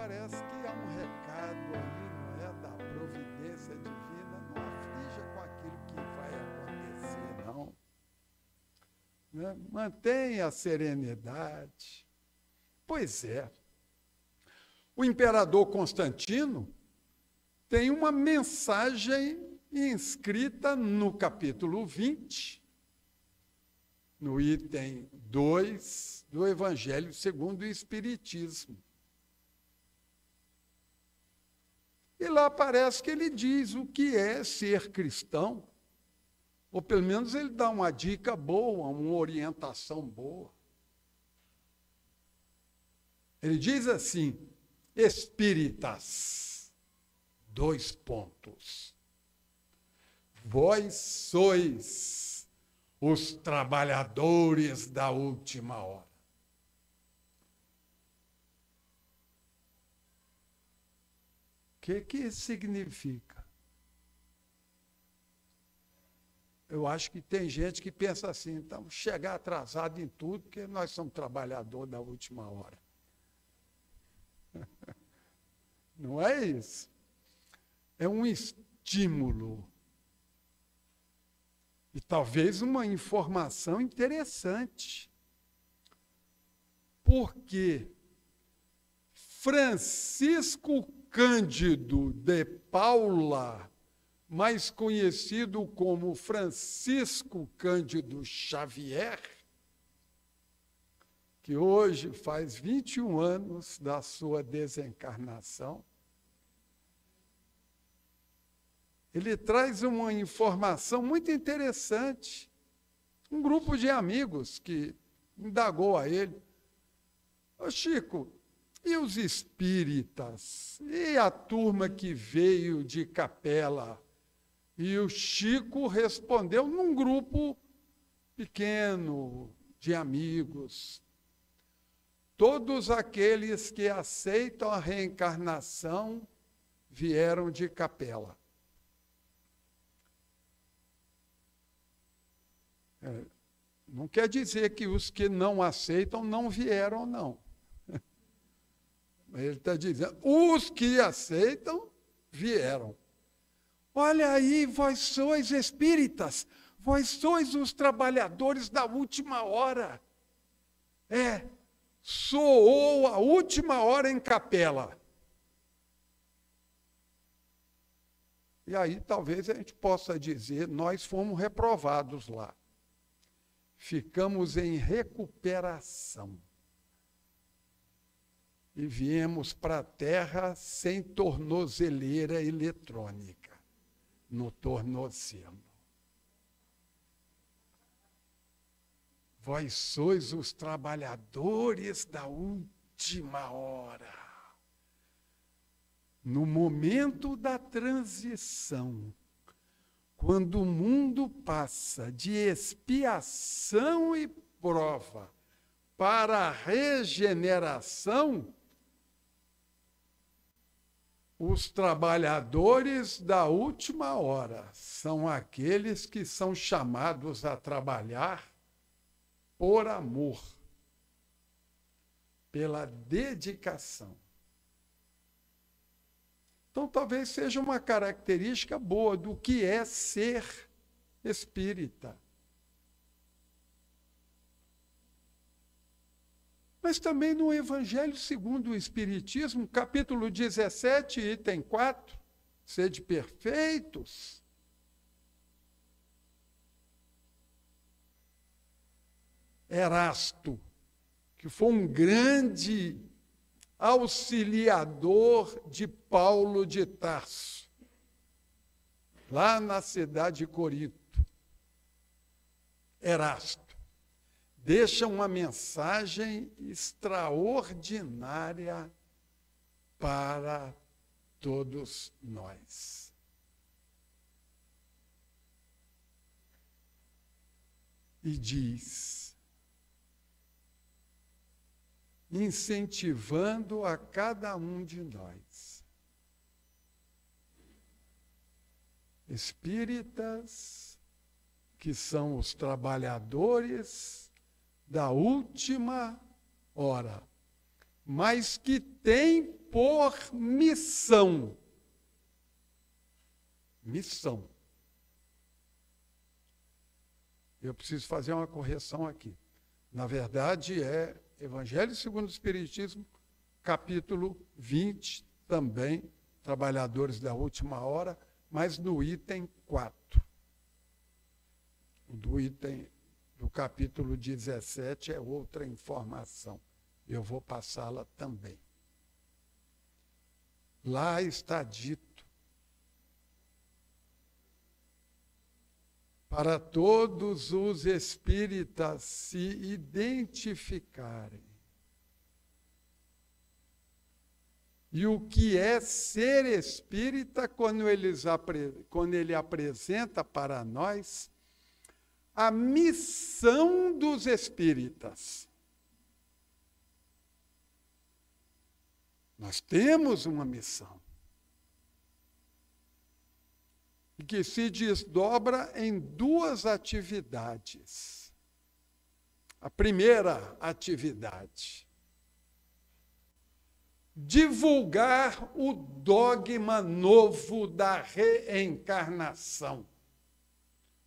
parece que há um recado aí, não é, da providência divina. Não aflija com aquilo que vai acontecer, não. Né? Mantenha a serenidade. Pois é. O imperador Constantino tem uma mensagem inscrita no capítulo 20, no item 2 do Evangelho segundo o Espiritismo. E lá parece que ele diz o que é ser cristão, ou pelo menos ele dá uma dica boa, uma orientação boa. Ele diz assim: espíritas, dois pontos. Vós sois os trabalhadores da última hora. O que isso significa? Eu acho que tem gente que pensa assim, então, chegar atrasado em tudo, porque nós somos trabalhadores da última hora. Não é isso. É um estímulo. E talvez uma informação interessante. Porque Francisco Cândido de Paula, mais conhecido como Francisco Cândido Xavier, que hoje faz 21 anos da sua desencarnação, ele traz uma informação muito interessante. Um grupo de amigos que indagou a ele: ô Chico, e os espíritas? E a turma que veio de Capela? E o Chico respondeu num grupo pequeno de amigos: todos aqueles que aceitam a reencarnação vieram de Capela. Não quer dizer que os que não aceitam não vieram, não. Ele está dizendo, os que aceitam vieram. Olha aí, vós sois espíritas, vós sois os trabalhadores da última hora. Soou a última hora em Capela. E aí talvez a gente possa dizer, nós fomos reprovados lá. Ficamos em recuperação. E viemos para a Terra sem tornozeleira eletrônica, no tornozelo. Vós sois os trabalhadores da última hora. No momento da transição, quando o mundo passa de expiação e prova para a regeneração, os trabalhadores da última hora são aqueles que são chamados a trabalhar por amor, pela dedicação. Então, talvez seja uma característica boa do que é ser espírita. Mas também no Evangelho segundo o Espiritismo, capítulo 17, item 4, sede perfeitos. Erasto, que foi um grande auxiliador de Paulo de Tarso, lá na cidade de Corinto. Erasto deixa uma mensagem extraordinária para todos nós. E diz, incentivando a cada um de nós, espíritas, que são os trabalhadores da última hora, mas que tem por missão. Missão. Eu preciso fazer uma correção aqui. Na verdade, é Evangelho segundo o Espiritismo, capítulo 20, também, Trabalhadores da Última Hora, mas no item 4. Do item do capítulo 17 é outra informação. Eu vou passá-la também. Lá está dito: para todos os espíritas se identificarem. E o que é ser espírita quando ele apresenta para nós a missão dos espíritas. Nós temos uma missão. E que se desdobra em duas atividades. A primeira atividade: divulgar o dogma novo da reencarnação.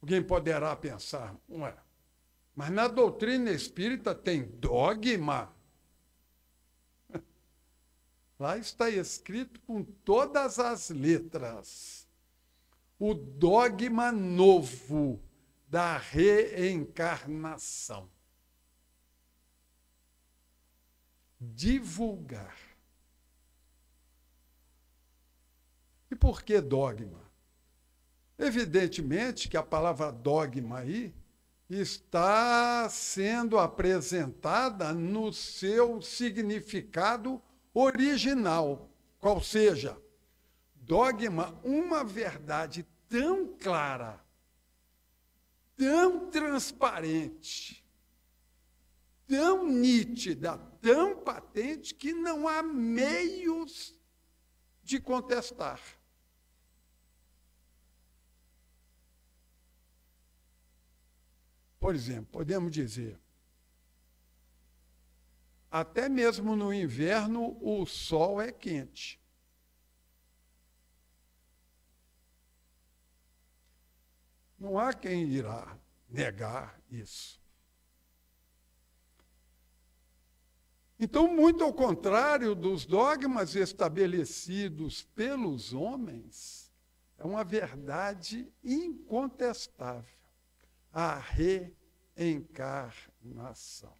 Alguém poderá pensar, ué, mas na doutrina espírita tem dogma? Lá está escrito com todas as letras: o dogma novo da reencarnação. Divulgar. E por que dogma? Evidentemente que a palavra dogma aí está sendo apresentada no seu significado original, qual seja, dogma, uma verdade tão clara, tão transparente, tão nítida, tão patente, que não há meios de contestar. Por exemplo, podemos dizer, até mesmo no inverno o sol é quente. Não há quem irá negar isso. Então, muito ao contrário dos dogmas estabelecidos pelos homens, é uma verdade incontestável: a reencarnação.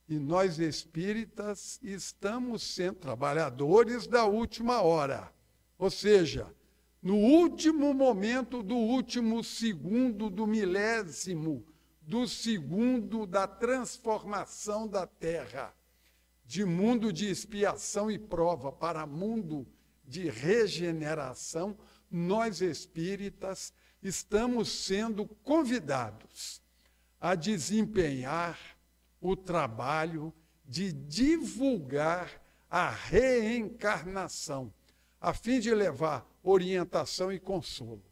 E nós espíritas estamos sendo trabalhadores da última hora, ou seja, no último momento do último segundo, do milésimo do segundo da transformação da Terra, de mundo de expiação e prova para mundo de regeneração. Nós espíritas estamos sendo convidados a desempenhar o trabalho de divulgar a reencarnação, a fim de levar orientação e consolo.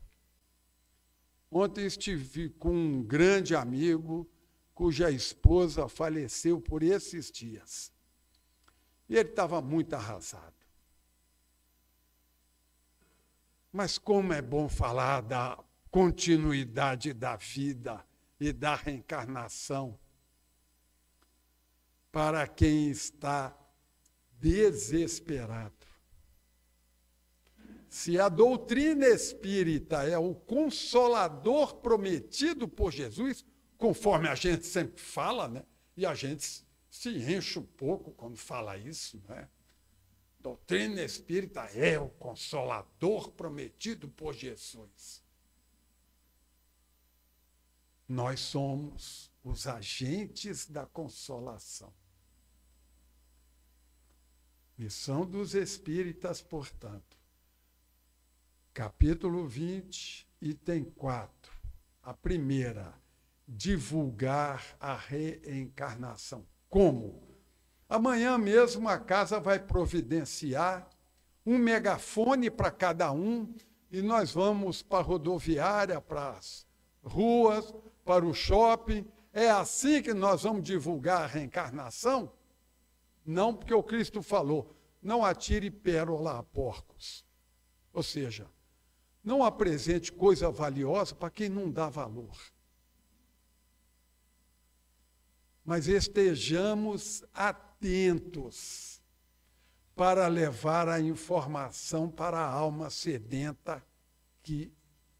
Ontem estive com um grande amigo cuja esposa faleceu por esses dias. E ele estava muito arrasado. Mas como é bom falar da continuidade da vida e da reencarnação para quem está desesperado. Se a doutrina espírita é o consolador prometido por Jesus, conforme a gente sempre fala, né? E a gente se enche um pouco quando fala isso, né? Doutrina espírita é o consolador prometido por Jesus. Nós somos os agentes da consolação. Missão dos espíritas, portanto. Capítulo 20, item 4. A primeira, divulgar a reencarnação. Como? Amanhã mesmo a casa vai providenciar um megafone para cada um e nós vamos para a rodoviária, para as ruas, para o shopping. É assim que nós vamos divulgar a reencarnação? Não, porque o Cristo falou, não atire pérola a porcos. Ou seja, não apresente coisa valiosa para quem não dá valor. Mas estejamos atentos para levar a informação para a alma sedenta que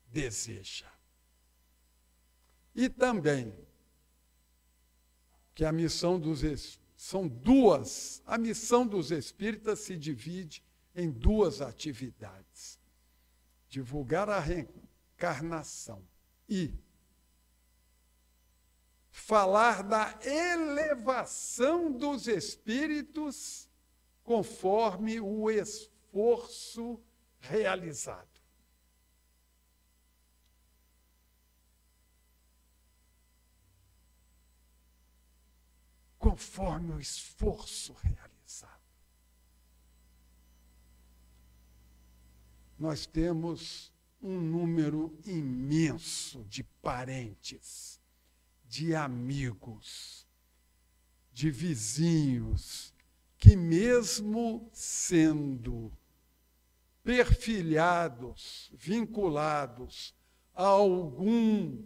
deseja. E também que a missão são duas. A missão dos espíritas se divide em duas atividades: divulgar a reencarnação e falar da elevação dos espíritos conforme o esforço realizado. Conforme o esforço realizado. Nós temos um número imenso de parentes, de amigos, de vizinhos, que mesmo sendo perfilhados, vinculados a algum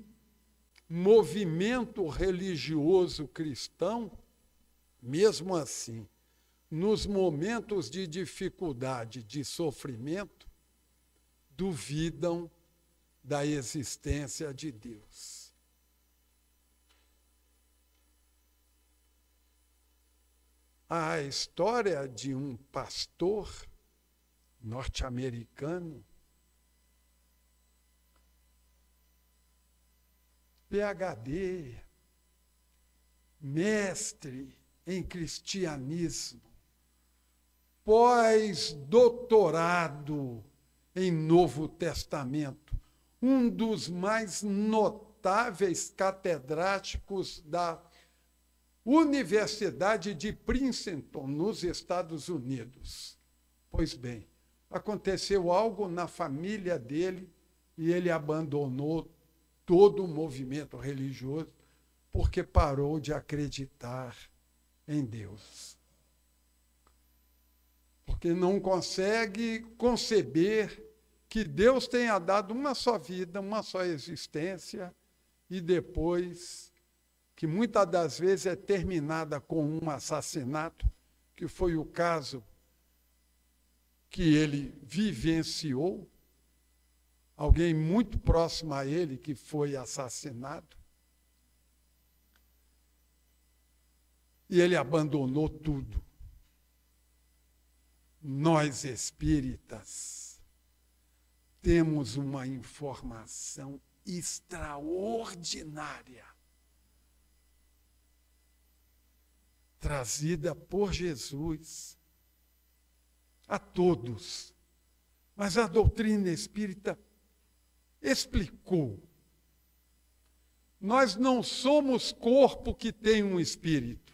movimento religioso cristão, mesmo assim, nos momentos de dificuldade, de sofrimento, duvidam da existência de Deus. A história de um pastor norte-americano, PhD, mestre em cristianismo, pós-doutorado em Novo Testamento, um dos mais notáveis catedráticos da Universidade de Princeton, nos Estados Unidos. Pois bem, aconteceu algo na família dele e ele abandonou todo o movimento religioso porque parou de acreditar em Deus. Porque não consegue conceber que Deus tenha dado uma só vida, uma só existência, e depois, que muitas das vezes é terminada com um assassinato, que foi o caso que ele vivenciou, alguém muito próximo a ele que foi assassinado, e ele abandonou tudo. Nós espíritas temos uma informação extraordinária, trazida por Jesus a todos. Mas a doutrina espírita explicou. Nós não somos corpo que tem um espírito.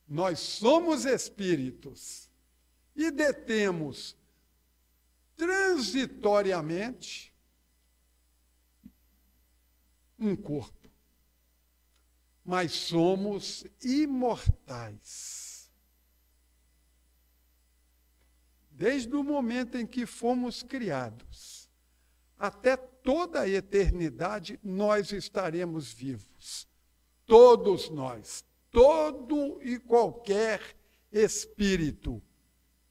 Nós somos espíritos e detemos transitoriamente um corpo, mas somos imortais. Desde o momento em que fomos criados, até toda a eternidade, nós estaremos vivos. Todos nós, todo e qualquer espírito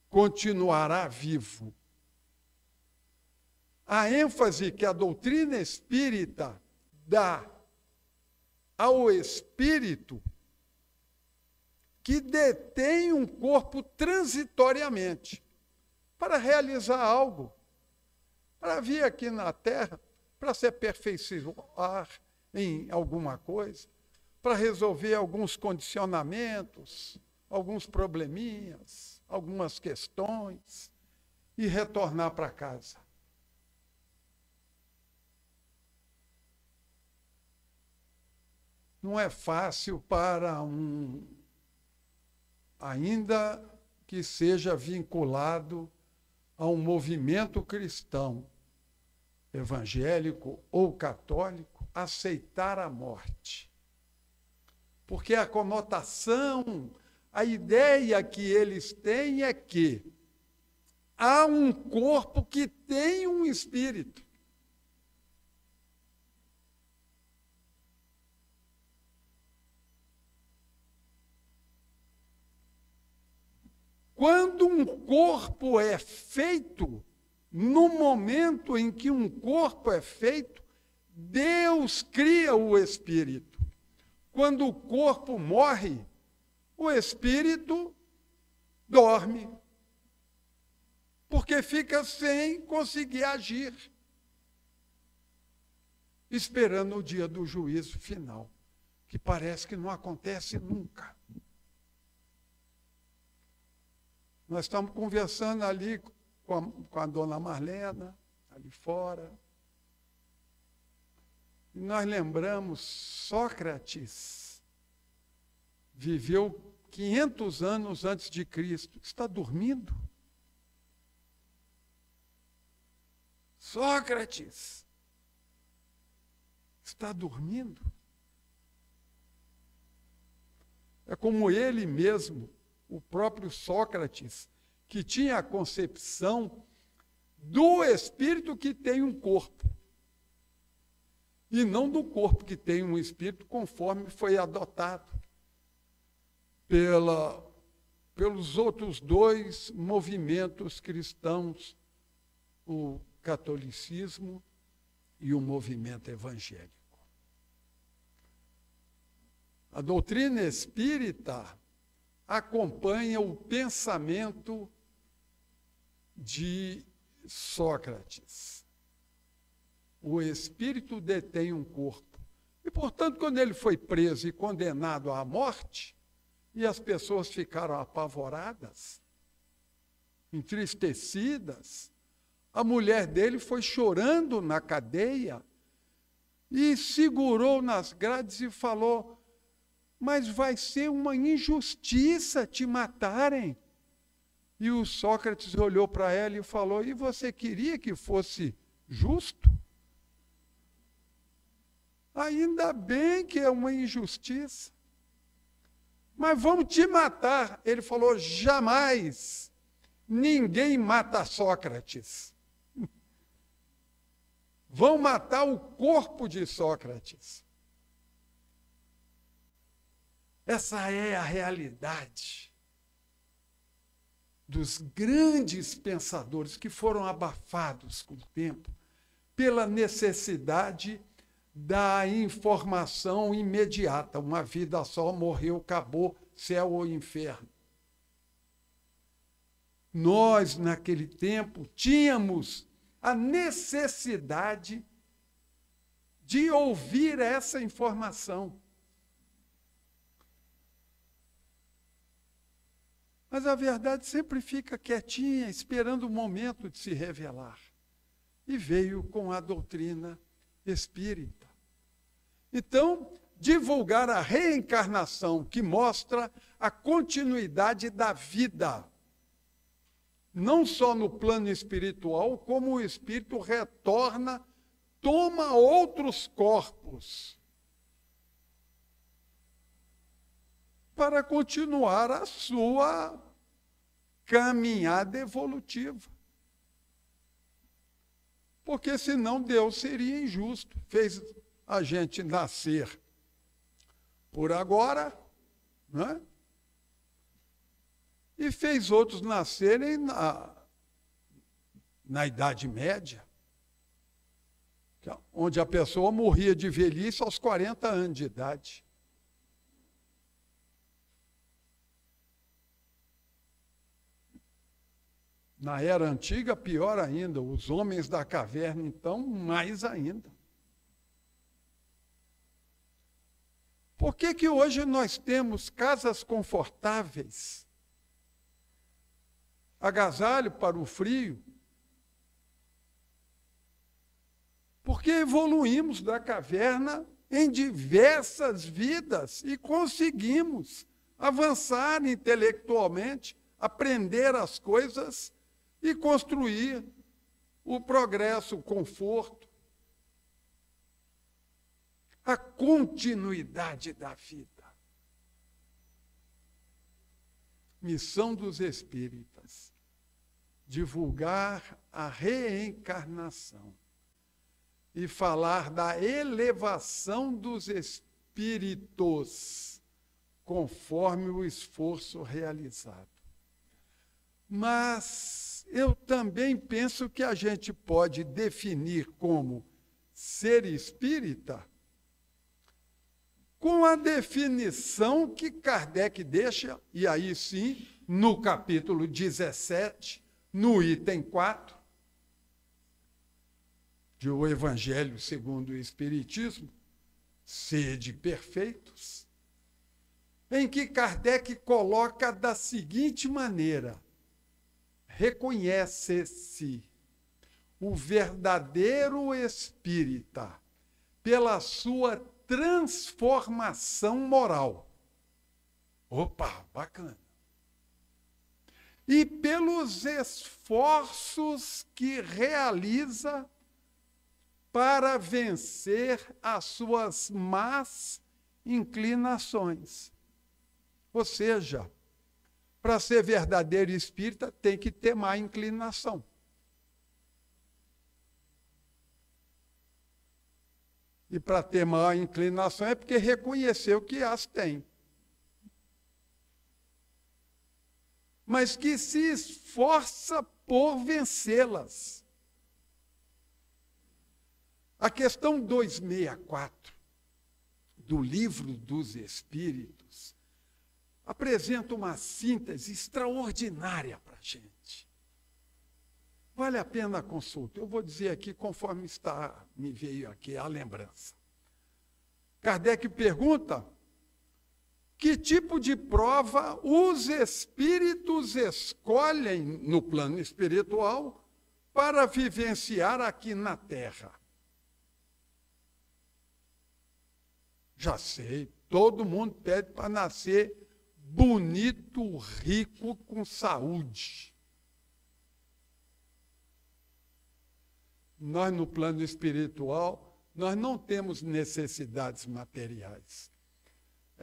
continuará vivo. A ênfase que a doutrina espírita dá ao espírito que detém um corpo transitoriamente para realizar algo, para vir aqui na Terra, para se aperfeiçoar em alguma coisa, para resolver alguns condicionamentos, alguns probleminhas, algumas questões e retornar para casa. Não é fácil para ainda que seja vinculado a um movimento cristão, evangélico ou católico, aceitar a morte. Porque a conotação, a ideia que eles têm é que há um corpo que tem um espírito. Quando um corpo é feito, no momento em que um corpo é feito, Deus cria o espírito. Quando o corpo morre, o espírito dorme, porque fica sem conseguir agir, esperando o dia do juízo final, que parece que não acontece nunca. Nós estamos conversando ali com a dona Marlena, ali fora, e nós lembramos, Sócrates viveu 500 anos antes de Cristo. Está dormindo? Sócrates está dormindo? É como ele mesmo, o próprio Sócrates, que tinha a concepção do espírito que tem um corpo, e não do corpo que tem um espírito, conforme foi adotado pelos outros dois movimentos cristãos, o catolicismo e o movimento evangélico. A doutrina espírita acompanha o pensamento de Sócrates. O espírito detém um corpo. E, portanto, quando ele foi preso e condenado à morte, e as pessoas ficaram apavoradas, entristecidas, a mulher dele foi chorando na cadeia e segurou nas grades e falou: mas vai ser uma injustiça te matarem. E o Sócrates olhou para ela e falou: e você queria que fosse justo? Ainda bem que é uma injustiça. Mas vamos te matar. Ele falou: jamais. Ninguém mata Sócrates. Vão matar o corpo de Sócrates. Essa é a realidade dos grandes pensadores que foram abafados com o tempo pela necessidade da informação imediata. Uma vida só, morreu, acabou, céu ou inferno. Nós, naquele tempo, tínhamos a necessidade de ouvir essa informação. Mas a verdade sempre fica quietinha, esperando o momento de se revelar. E veio com a doutrina espírita. Então, divulgar a reencarnação, que mostra a continuidade da vida, não só no plano espiritual, como o espírito retorna, toma outros corpos para continuar a sua caminhada evolutiva. Porque senão Deus seria injusto. Fez a gente nascer por agora, né? E fez outros nascerem na Idade Média, onde a pessoa morria de velhice aos 40 anos de idade. Na era antiga, pior ainda, os homens da caverna, então, mais ainda. Por que que hoje nós temos casas confortáveis, agasalho para o frio? Porque evoluímos da caverna em diversas vidas e conseguimos avançar intelectualmente, aprender as coisas e construir o progresso, o conforto, a continuidade da vida. missão dos espíritas, divulgar a reencarnação e falar da elevação dos espíritos conforme o esforço realizado. Mas eu também penso que a gente pode definir como ser espírita com a definição que Kardec deixa, e aí sim, no capítulo 17, no item 4, de O Evangelho segundo o Espiritismo, sede perfeitos, em que Kardec coloca da seguinte maneira: reconhece-se o verdadeiro espírita pela sua transformação moral. Opa, bacana. E pelos esforços que realiza para vencer as suas más inclinações. Ou seja, para ser verdadeiro espírita, tem que ter má inclinação. E para ter má inclinação é porque reconheceu que as tem. Mas que se esforça por vencê-las. A questão 264 do Livro dos Espíritos apresenta uma síntese extraordinária para a gente. Vale a pena a consulta. Eu vou dizer aqui conforme me veio aqui a lembrança. Kardec pergunta: que tipo de prova os espíritos escolhem no plano espiritual para vivenciar aqui na Terra? Já sei, todo mundo pede para nascer bonito, rico, com saúde. Nós, no plano espiritual, nós não temos necessidades materiais.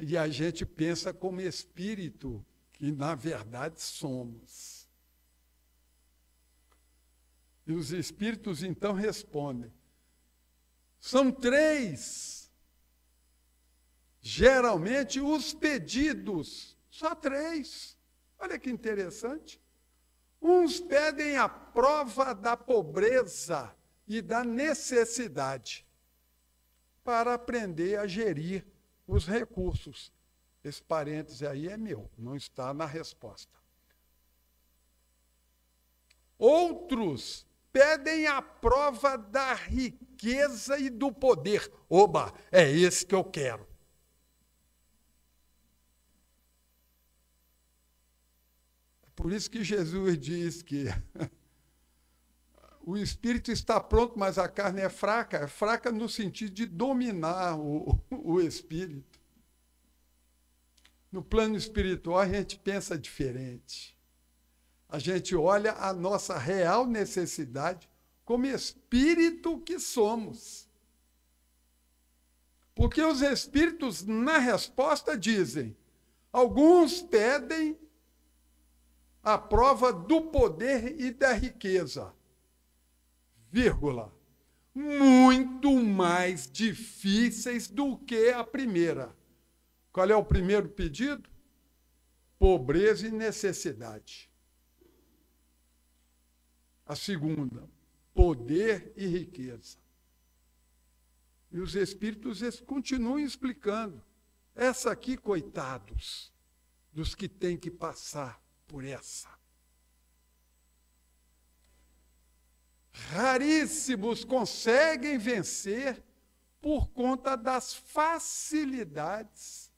E a gente pensa como espírito, que na verdade somos. E os espíritos então respondem. São 3, geralmente, os pedidos. Só 3. Olha que interessante. Uns pedem a prova da pobreza e da necessidade para aprender a gerir os recursos. Esse parêntese aí é meu, não está na resposta. Outros pedem a prova da riqueza e do poder. Oba, é esse que eu quero. Por isso que Jesus diz que o espírito está pronto, mas a carne é fraca. É fraca no sentido de dominar o espírito. No plano espiritual, a gente pensa diferente. A gente olha a nossa real necessidade como espírito que somos. Porque os espíritos, na resposta, dizem: alguns pedem a prova do poder e da riqueza, vírgula, muito mais difíceis do que a primeira. Qual é o primeiro pedido? Pobreza e necessidade. A segunda, poder e riqueza. E os espíritos continuam explicando. Essa aqui, coitados, dos que têm que passar por essa. Raríssimos conseguem vencer por conta das facilidades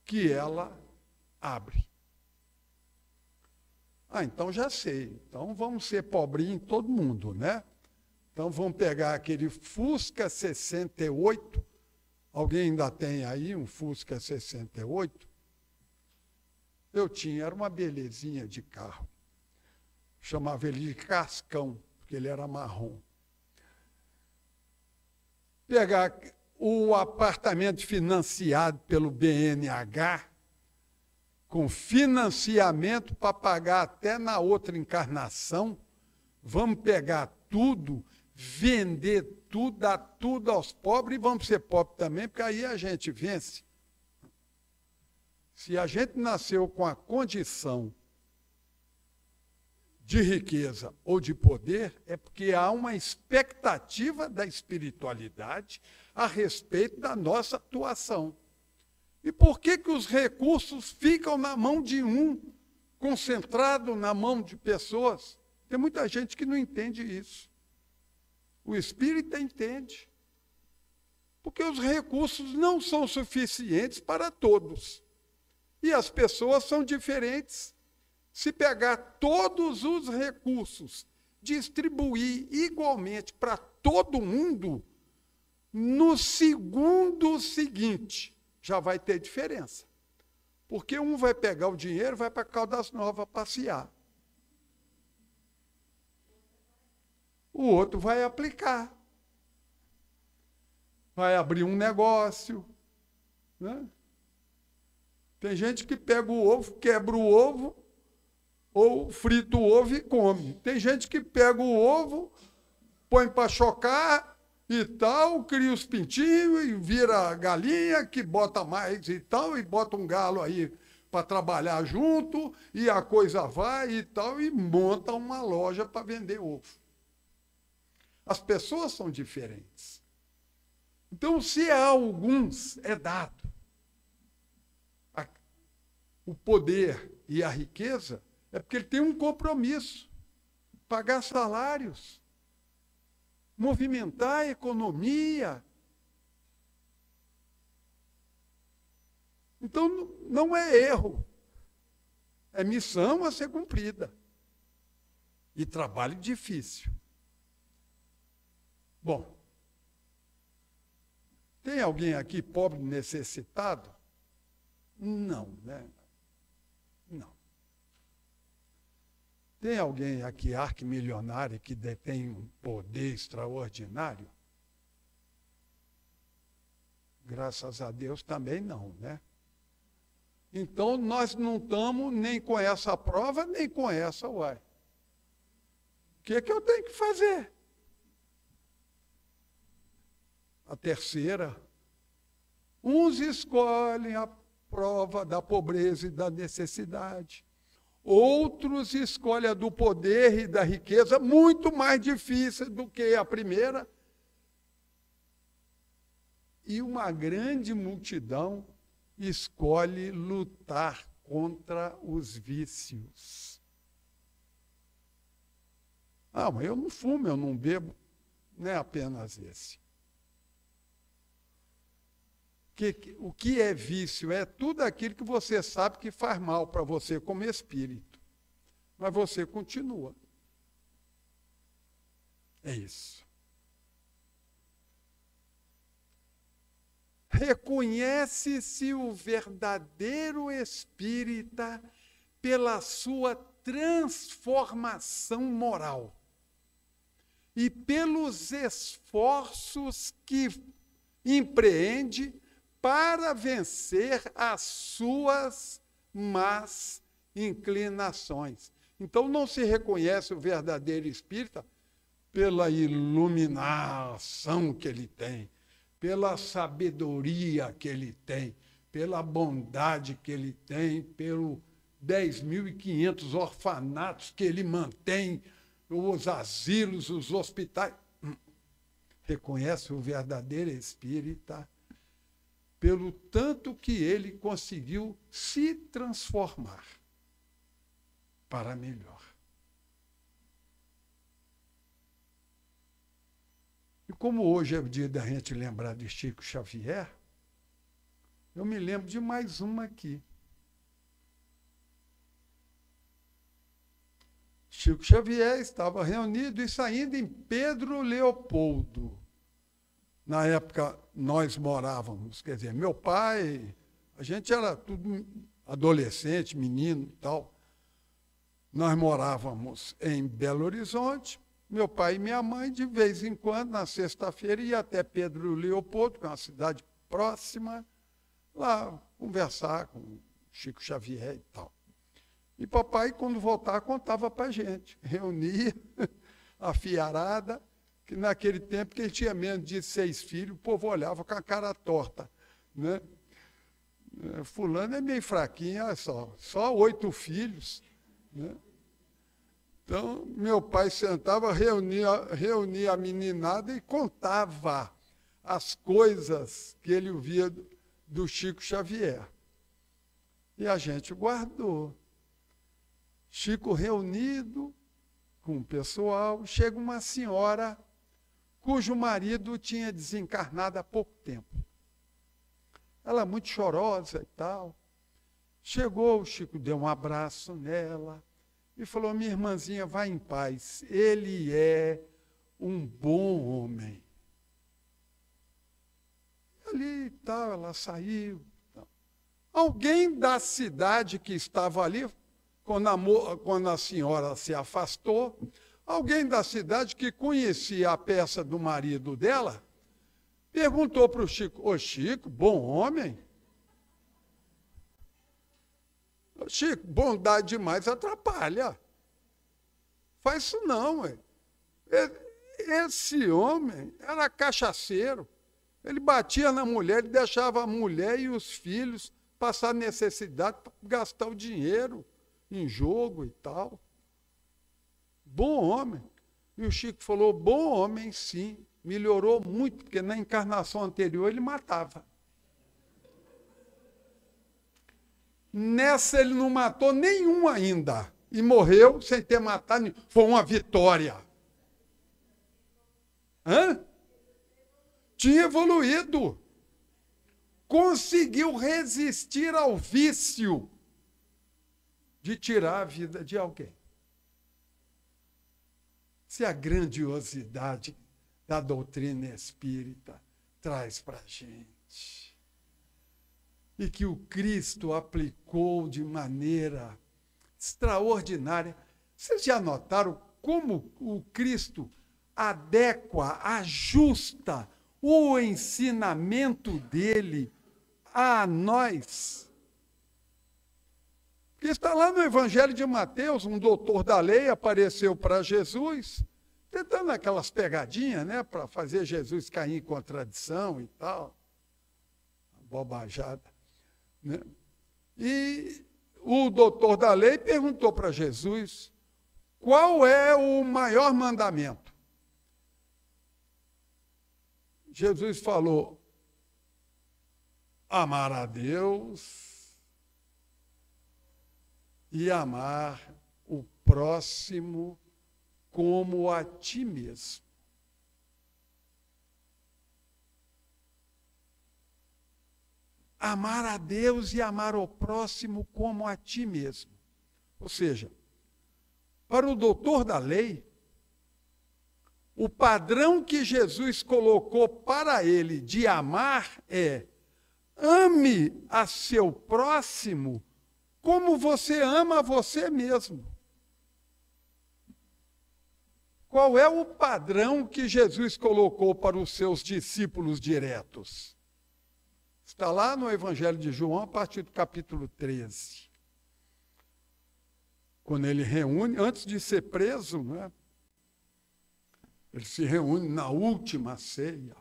que ela abre. Então já sei. Então vamos ser pobrinho todo mundo, né? Então vamos pegar aquele Fusca 68. Alguém ainda tem aí um Fusca 68? Eu tinha, era uma belezinha de carro. Chamava ele de Cascão, porque ele era marrom. Pegar o apartamento financiado pelo BNH, com financiamento para pagar até na outra encarnação, vamos pegar tudo, vender tudo, dar tudo aos pobres e vamos ser pobres também, porque aí a gente vence. Se a gente nasceu com a condição de riqueza ou de poder, é porque há uma expectativa da espiritualidade a respeito da nossa atuação. E por que os recursos ficam na mão de um, concentrado na mão de pessoas? Tem muita gente que não entende isso. O espírita entende. Porque os recursos não são suficientes para todos. E as pessoas são diferentes. Se pegar todos os recursos, distribuir igualmente para todo mundo, no segundo seguinte, já vai ter diferença. Porque um vai pegar o dinheiro e vai para Caldas Novas passear. O outro vai aplicar. Vai abrir um negócio. Né? Tem gente que pega o ovo, quebra o ovo, ou frita o ovo e come. Tem gente que pega o ovo, põe para chocar e tal, cria os pintinhos e vira galinha, que bota mais e tal, e bota um galo aí para trabalhar junto, e a coisa vai e tal, e monta uma loja para vender ovo. As pessoas são diferentes. Então, se a alguns é dado o poder e a riqueza, é porque ele tem um compromisso, pagar salários, movimentar a economia. Então, não é erro, é missão a ser cumprida. E trabalho difícil. Bom, tem alguém aqui pobre, necessitado? Não, né? Não. Tem alguém aqui arquimilionário que detém um poder extraordinário? Graças a Deus também não, né? Então, nós não estamos nem com essa prova, nem com essa, uai. O que é que eu tenho que fazer? A terceira, uns escolhem a prova da pobreza e da necessidade. Outros escolhem a do poder e da riqueza, muito mais difícil do que a primeira. E uma grande multidão escolhe lutar contra os vícios. Ah, mas eu não fumo, eu não bebo. Não é apenas esse. O que é vício? É tudo aquilo que você sabe que faz mal para você como espírito. Mas você continua. É isso. Reconhece-se o verdadeiro espírita pela sua transformação moral e pelos esforços que empreende para vencer as suas más inclinações. Então, não se reconhece o verdadeiro espírita pela iluminação que ele tem, pela sabedoria que ele tem, pela bondade que ele tem, pelos 10.500 orfanatos que ele mantém, os asilos, os hospitais. Reconhece o verdadeiro espírita pelo tanto que ele conseguiu se transformar para melhor. E como hoje é o dia da gente lembrar de Chico Xavier, eu me lembro de mais uma aqui. Chico Xavier estava reunido e saindo em Pedro Leopoldo. Na época, nós morávamos, quer dizer, meu pai, a gente era tudo adolescente, menino e tal. Nós morávamos em Belo Horizonte meu pai e minha mãe, de vez em quando, na sexta-feira, ia até Pedro Leopoldo, que é uma cidade próxima, lá conversar com Chico Xavier e tal. E papai, quando voltava, contava para a gente. Reunia a fiarada, que naquele tempo, que ele tinha menos de 6 filhos, o povo olhava com a cara torta, né? Fulano é meio fraquinho, olha só 8 filhos, né? Então, meu pai sentava, reunia a meninada e contava as coisas que ele ouvia do Chico Xavier. E a gente guardou. Chico reunido com o pessoal, chega uma senhora cujo marido tinha desencarnado há pouco tempo. Ela muito chorosa e tal. Chegou, o Chico deu um abraço nela e falou, minha irmãzinha, vá em paz, ele é um bom homem. Ali e tal, ela saiu. Tal. Alguém da cidade que estava ali, quando a senhora se afastou, alguém da cidade que conhecia a peça do marido dela, perguntou para o Chico, ô Chico, bom homem? Chico, bondade demais atrapalha. Faz isso não, ué. Esse homem era cachaceiro. Ele batia na mulher, ele deixava a mulher e os filhos passar necessidade para gastar o dinheiro em jogo e tal. Bom homem. E o Chico falou, bom homem sim. Melhorou muito, porque na encarnação anterior ele matava. Nessa ele não matou nenhum ainda. E morreu sem ter matado nenhum. Foi uma vitória. Hã? Tinha evoluído. Conseguiu resistir ao vício de tirar a vida de alguém. Se a grandiosidade da doutrina espírita traz para a gente. E que o Cristo aplicou de maneira extraordinária. Vocês já notaram como o Cristo adequa, ajusta o ensinamento dele a nós? Porque está lá no Evangelho de Mateus, um doutor da lei apareceu para Jesus, tentando aquelas pegadinhas, né, para fazer Jesus cair em contradição e tal. Bobajada. Né? E o doutor da lei perguntou para Jesus qual é o maior mandamento. Jesus falou, amar a Deus e amar o próximo como a ti mesmo. Amar a Deus e amar o próximo como a ti mesmo. Ou seja, para o doutor da lei, o padrão que Jesus colocou para ele de amar é: ame a seu próximo como você ama a você mesmo. Qual é o padrão que Jesus colocou para os seus discípulos diretos? Está lá no Evangelho de João, a partir do capítulo 13. Quando ele reúne, antes de ser preso, né? Ele se reúne na última ceia.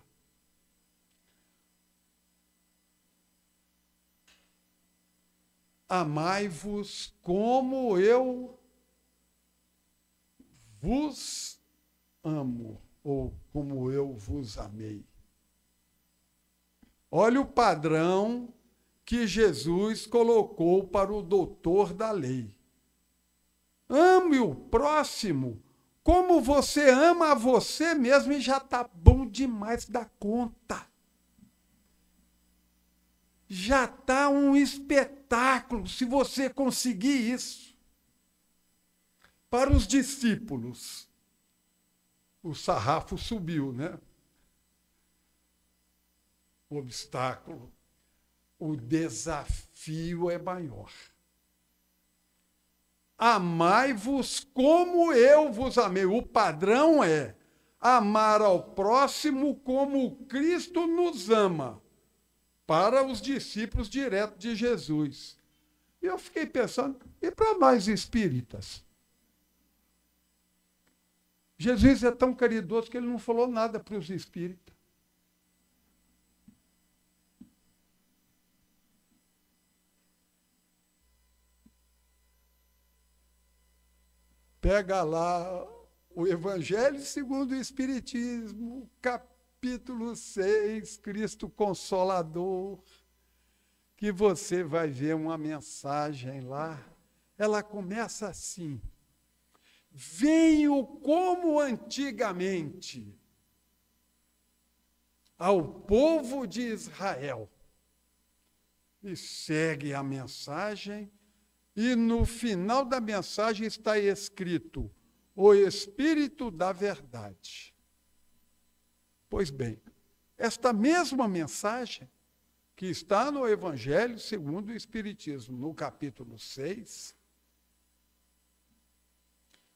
Amai-vos como eu vos amo, ou como eu vos amei. Olha o padrão que Jesus colocou para o doutor da lei. Ame o próximo como você ama a você mesmo, e já está bom demais da conta. Já está um espetáculo se você conseguir isso. Para os discípulos, o sarrafo subiu, né? O obstáculo, o desafio é maior. amai-vos como eu vos amei. O padrão é amar ao próximo como Cristo nos ama, para os discípulos direto de Jesus. E eu fiquei pensando, e para nós espíritas? Jesus é tão caridoso que ele não falou nada para os espíritas. Pega lá o Evangelho segundo o Espiritismo, capítulo 6, Cristo Consolador, que você vai ver uma mensagem lá. Ela começa assim: venho como antigamente ao povo de Israel. E segue a mensagem. E no final da mensagem está escrito: o Espírito da Verdade. Pois bem, esta mesma mensagem que está no Evangelho segundo o Espiritismo, no capítulo 6,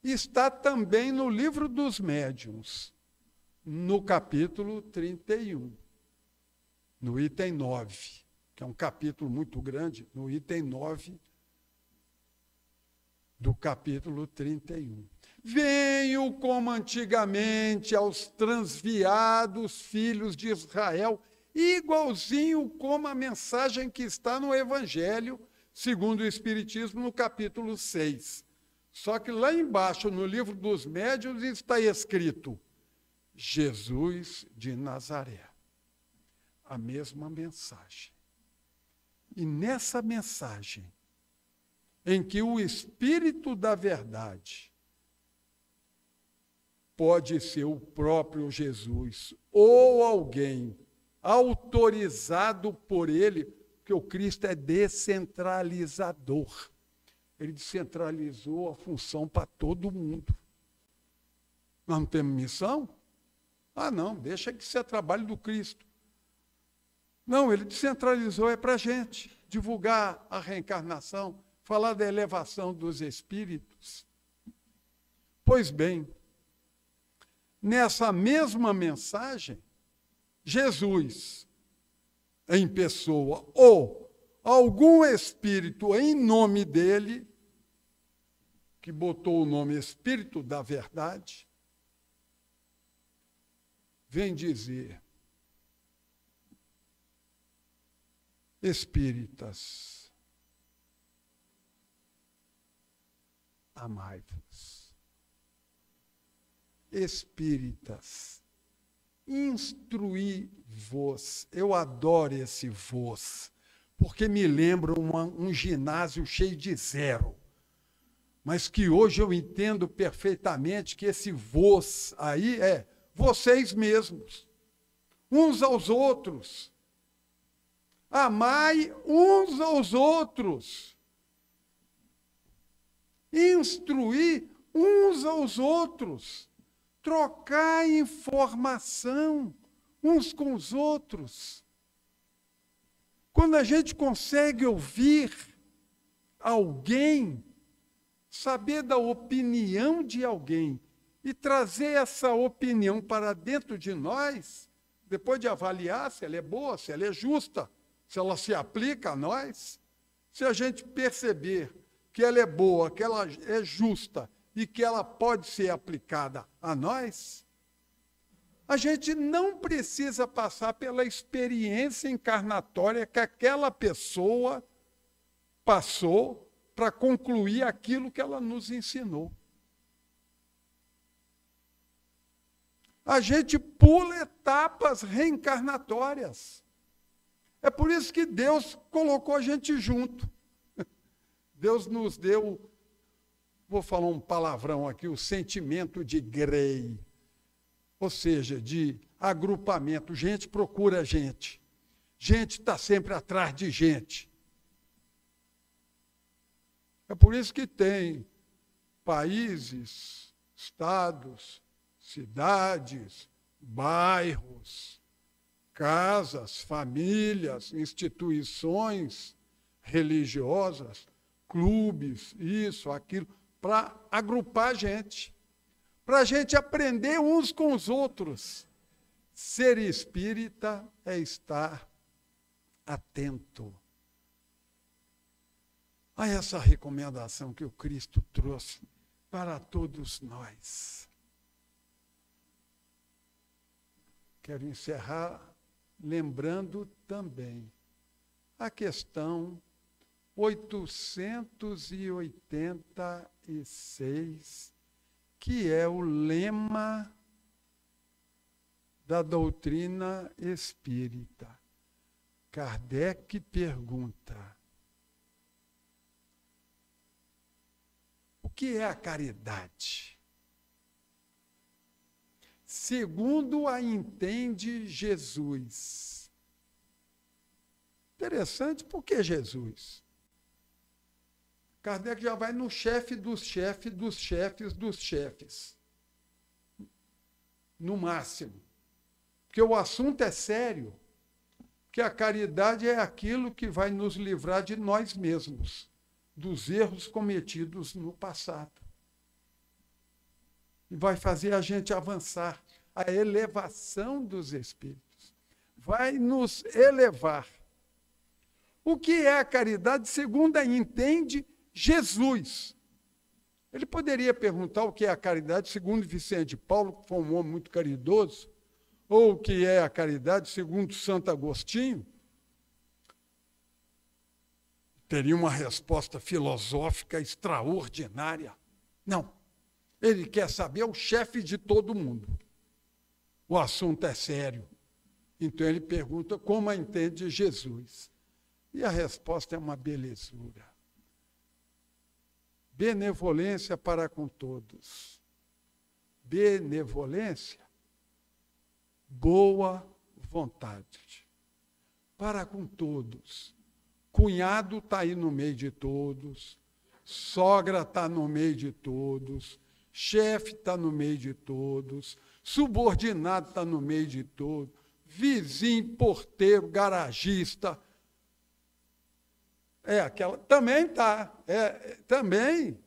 está também no Livro dos Médiuns, no capítulo 31, no item 9, que é um capítulo muito grande, no item 9 do capítulo 31. Venho como antigamente aos transviados filhos de Israel, igualzinho como a mensagem que está no Evangelho, segundo o Espiritismo, no capítulo 6. Só que lá embaixo, no Livro dos Médiuns, está escrito: Jesus de Nazaré. A mesma mensagem. E nessa mensagem, em que o Espírito da Verdade pode ser o próprio Jesus ou alguém autorizado por ele, porque o Cristo é descentralizador. Ele descentralizou a função para todo mundo. Nós não temos missão? Ah, não, deixa que isso é trabalho do Cristo. Não, ele descentralizou, é para a gente divulgar a reencarnação, falar da elevação dos espíritos. Pois bem, nessa mesma mensagem, Jesus, em pessoa, ou algum espírito em nome dele, que botou o nome Espírito da Verdade, vem dizer: espíritas, amai-vos. Espíritas, instruí-vos. Eu adoro esse vos, porque me lembra um ginásio cheio de zero. Mas que hoje eu entendo perfeitamente que esse vos aí é vocês mesmos, uns aos outros. Amai uns aos outros. Instruir uns aos outros. Trocar informação uns com os outros. Quando a gente consegue ouvir alguém, saber da opinião de alguém e trazer essa opinião para dentro de nós, depois de avaliar se ela é boa, se ela é justa, se ela se aplica a nós, se a gente perceber que ela é boa, que ela é justa e que ela pode ser aplicada a nós, a gente não precisa passar pela experiência encarnatória que aquela pessoa passou para concluir aquilo que ela nos ensinou. A gente pula etapas reencarnatórias. É por isso que Deus colocou a gente junto. Deus nos deu, vou falar um palavrão aqui, o sentimento de grey, ou seja, de agrupamento. Gente procura gente. Gente está sempre atrás de gente. É por isso que tem países, estados, cidades, bairros, casas, famílias, instituições religiosas clubes, isso, aquilo, para agrupar a gente, para a gente aprender uns com os outros. Ser espírita é estar atento a essa recomendação que o Cristo trouxe para todos nós. Quero encerrar lembrando também a questão 886, que é o lema da doutrina espírita. Kardec pergunta: o que é a caridade? Segundo a entende Jesus. Interessante, por que Jesus? Kardec já vai no chefe dos chefes, dos chefes, dos chefes. No máximo. Porque o assunto é sério. Que a caridade é aquilo que vai nos livrar de nós mesmos, dos erros cometidos no passado. E vai fazer a gente avançar. A elevação dos espíritos vai nos elevar. O que é a caridade, segundo a entende Jesus? Ele poderia perguntar o que é a caridade, segundo Vicente de Paulo, que foi um homem muito caridoso, ou o que é a caridade, segundo Santo Agostinho. Teria uma resposta filosófica extraordinária. Não. Ele quer saber, é o chefe de todo mundo. O assunto é sério. Então ele pergunta como a entende Jesus. E a resposta é uma belezura. Benevolência para com todos. Benevolência, boa vontade. Para com todos. Cunhado está aí no meio de todos. Sogra está no meio de todos. Chefe está no meio de todos. Subordinado está no meio de todos. Vizinho, porteiro, garagista. Também está. Também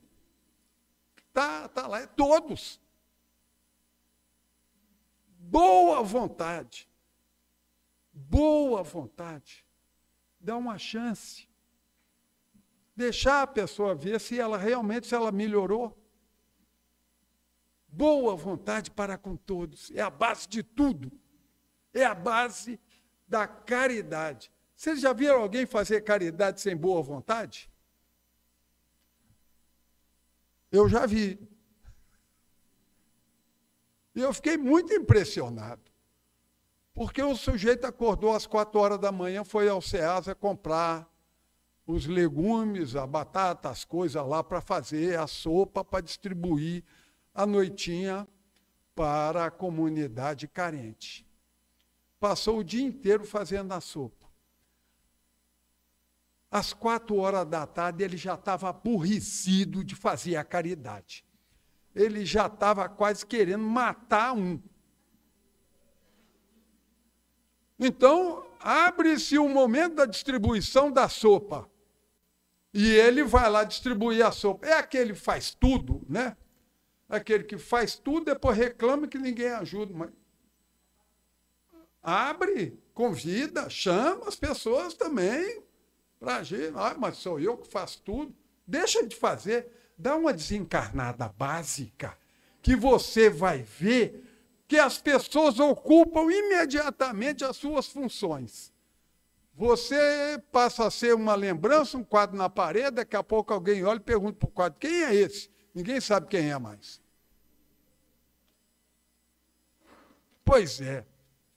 está lá. É todos. Boa vontade. Boa vontade. Dá uma chance. Deixar a pessoa ver se ela melhorou. Boa vontade para com todos. É a base de tudo. É a base da caridade. Vocês já viram alguém fazer caridade sem boa vontade? Eu já vi. E eu fiquei muito impressionado. Porque o sujeito acordou às 4 horas da manhã, foi ao Ceasa comprar os legumes, a batata, as coisas lá para fazer a sopa, para distribuir à noitinha para a comunidade carente. Passou o dia inteiro fazendo a sopa. Às 4 horas da tarde, ele já estava aborrecido de fazer a caridade. Ele já estava quase querendo matar um. Então, abre-se o momento da distribuição da sopa. E ele vai lá distribuir a sopa. É aquele que faz tudo, né? Aquele que faz tudo, depois reclama que ninguém ajuda. Mas abre, convida, chama as pessoas também para agir. Mas sou eu que faço tudo. Deixa de fazer. Dá uma desencarnada básica que você vai ver que as pessoas ocupam imediatamente as suas funções. Você passa a ser uma lembrança, um quadro na parede, daqui a pouco alguém olha e pergunta para o quadro, quem é esse? Ninguém sabe quem é mais. Pois é,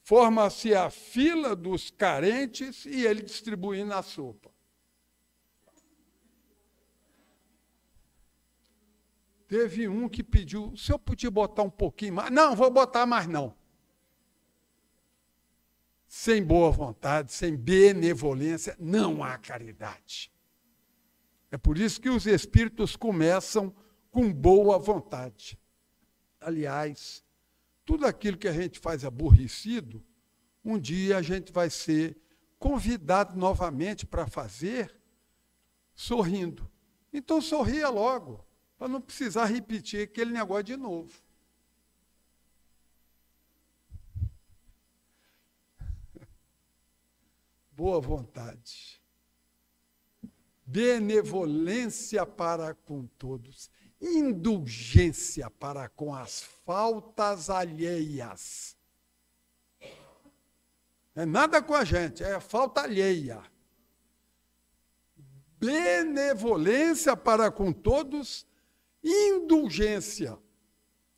forma-se a fila dos carentes e ele distribuindo a sopa. Teve um que pediu, o senhor podia botar um pouquinho mais? Não, vou botar mais não. Sem boa vontade, sem benevolência, não há caridade. É por isso que os espíritos começam com boa vontade. Aliás, tudo aquilo que a gente faz aborrecido, um dia a gente vai ser convidado novamente para fazer sorrindo. Então sorria logo, para não precisar repetir aquele negócio de novo. Boa vontade. Benevolência para com todos. Indulgência para com as faltas alheias. É nada com a gente, é falta alheia. Benevolência para com todos, indulgência.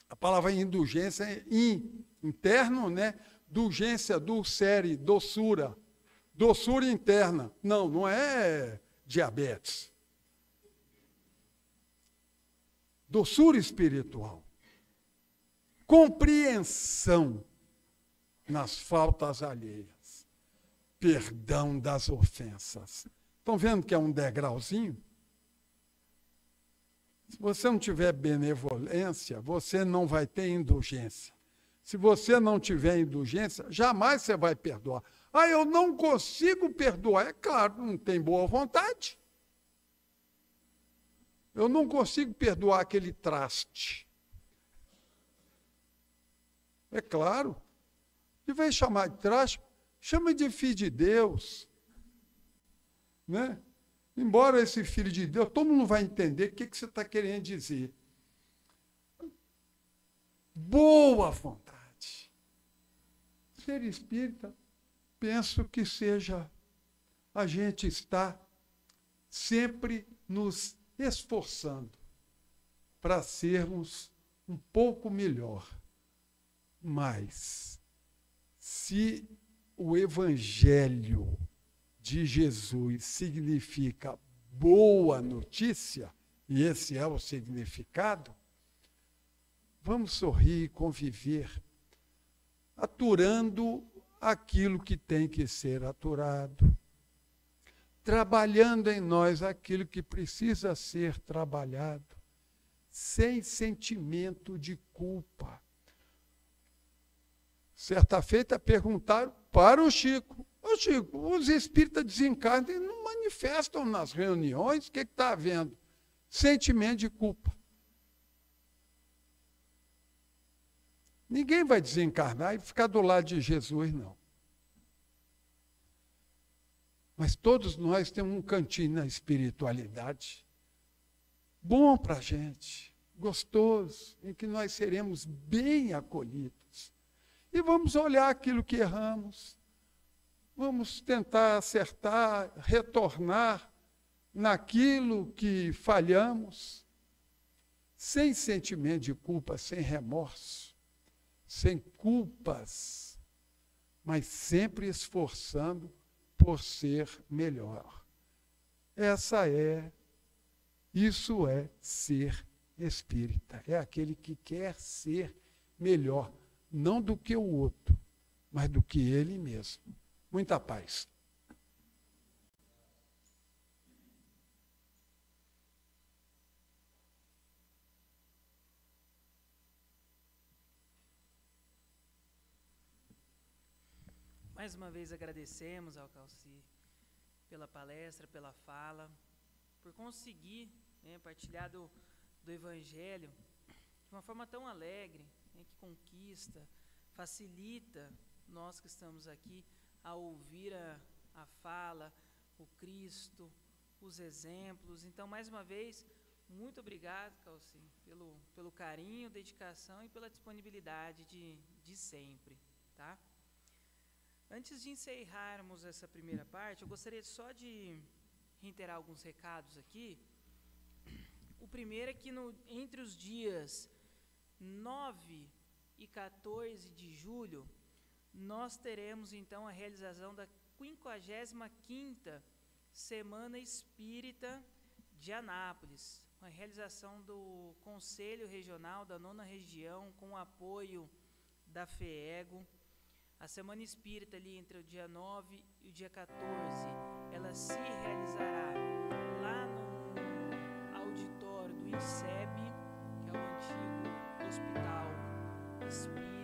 A palavra indulgência é interno, né? Dulgência, dulcere, doçura. Doçura interna. Não, não é diabetes. Doçura espiritual. Compreensão nas faltas alheias. Perdão das ofensas. Estão vendo que é um degrauzinho? Se você não tiver benevolência, você não vai ter indulgência. Se você não tiver indulgência, jamais você vai perdoar. Ah, eu não consigo perdoar. É claro, não tem boa vontade. Eu não consigo perdoar aquele traste. É claro. Em vez de chamar de traste, chama de filho de Deus. Né? Embora esse filho de Deus, todo mundo vai entender o que você está querendo dizer. Boa vontade. Ser espírita, penso que seja, a gente está sempre nos esforçando para sermos um pouco melhor. Mas, se o Evangelho de Jesus significa boa notícia, e esse é o significado, vamos sorrir e conviver, aturando aquilo que tem que ser aturado, trabalhando em nós aquilo que precisa ser trabalhado, sem sentimento de culpa. Certa feita perguntaram para o Chico: ô Chico, os espíritas desencarnam e não manifestam nas reuniões, o que está havendo? Sentimento de culpa. Ninguém vai desencarnar e ficar do lado de Jesus, não. Mas todos nós temos um cantinho na espiritualidade, bom para a gente, gostoso, em que nós seremos bem acolhidos. E vamos olhar aquilo que erramos, vamos tentar acertar, retornar naquilo que falhamos, sem sentimento de culpa, sem remorso, sem culpas, mas sempre esforçando por ser melhor. Isso é ser espírita. É aquele que quer ser melhor, não do que o outro, mas do que ele mesmo. Muita paz. Mais uma vez agradecemos ao Calci pela palestra, pela fala, por conseguir partilhar do Evangelho de uma forma tão alegre, que conquista, facilita nós que estamos aqui a ouvir a fala, o Cristo, os exemplos. Então, mais uma vez, muito obrigado, Calci, pelo carinho, dedicação e pela disponibilidade de sempre, tá? Antes de encerrarmos essa primeira parte, eu gostaria só de reiterar alguns recados aqui. O primeiro é que entre os dias 9 e 14 de julho, nós teremos então a realização da 55ª Semana Espírita de Anápolis, a realização do Conselho Regional da 9ª Região, com o apoio da FEEGO. A Semana Espírita, ali entre o dia 9 e o dia 14, ela se realizará lá no auditório do INSEB, que é o antigo Hospital Espírita